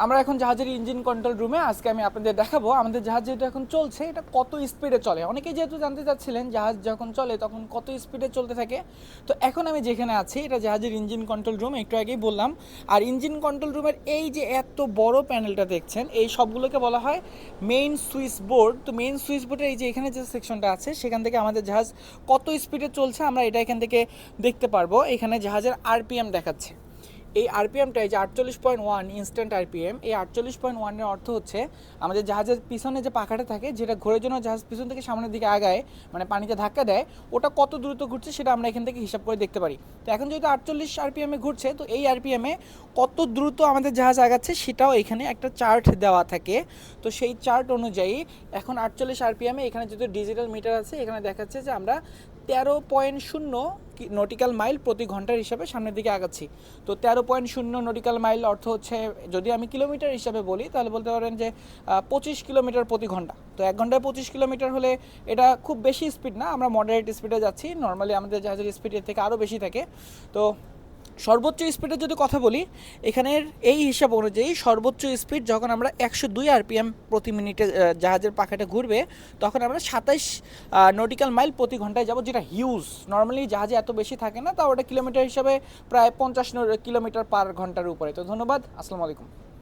আমরা এখন জাহাজের ইঞ্জিন কন্ট্রোল রুমে। আজকে আমি আপনাদের দেখাবো আমাদের জাহাজ যেটা এখন চলছে এটা কত স্পিডে চলে। অনেকেই যেহেতু জানতে চাচ্ছিলেন জাহাজ যখন চলে তখন কত স্পিডে চলতে থাকে। তো এখন আমি যেখানে আছি এটা জাহাজের ইঞ্জিন কন্ট্রোল রুম, একটু আগেই বললাম। আর ইঞ্জিন কন্ট্রোল রুমের এই যে এত বড় প্যানেলটা দেখছেন এই সবগুলোকে বলা হয় মেইন সুইচ বোর্ড। তো মেইন সুইচ বোর্ডের এই যে এখানে যে সেকশনটা আছে সেখান থেকে আমাদের জাহাজ কত স্পিডে চলছে আমরা এটা এখান থেকে দেখতে পারবো। এখানে জাহাজের আরপিএম দেখাচ্ছে। এই আরপিএমটা এই যে 48.1 ইনস্ট্যান্ট আরপিএম, এই 48.1-এর অর্থ হচ্ছে আমাদের জাহাজের পিছনে যে পাখাটা থাকে যেটা ঘোরার জন্য জাহাজ পিছন থেকে সামনের দিকে আগায়, মানে পানিতে ধাক্কা দেয়, ওটা কত দ্রুত ঘুরছে সেটা আমরা এখান থেকে হিসাব করে দেখতে পারি। তো এখন যেহেতু 48 আরপিএমে ঘুরছে তো এই আরপিএমে কত দ্রুত আমাদের জাহাজ আগাচ্ছে সেটাও এখানে একটা চার্ট দেওয়া থাকে। তো সেই চার্ট অনুযায়ী এখন 48 আরপিএমে এখানে যেহেতু ডিজিটাল মিটার আছে এখানে দেখাচ্ছে যে আমরা 13.0 নটিক্যাল মাইল প্রতি ঘন্টার হিসাবে সামনের দিকে আগাচ্ছি। তো 13.0 নটিক্যাল মাইল অর্থ হচ্ছে যদি আমি কিলোমিটার হিসাবে বলি তাহলে বলতে পারেন যে 25 কিলোমিটার প্রতি ঘন্টা। তো 1 ঘন্টায় 25 কিলোমিটার হলে এটা খুব বেশি স্পিড না, আমরা মডারেট স্পিডে যাচ্ছি। নর্মালি আমাদের জাহাজের স্পিডের থেকে আরও বেশি থাকে। তো সর্বোচ্চ স্পিডের যদি কথা বলি এখানের এই হিসাব অনুযায়ী সর্বোচ্চ স্পিড যখন আমরা 102 আরপিএম প্রতি মিনিটে জাহাজের পাখাটা ঘুরবে তখন আমরা 27 নটিক্যাল মাইল প্রতি ঘন্টায় যাব, যেটা হিউজ। নর্মালি জাহাজে এত বেশি থাকে না, তাও ওটা কিলোমিটার হিসাবে প্রায় 50 কিলোমিটার পার ঘন্টার উপরে। তো ধন্যবাদ, আসসালামু আলাইকুম।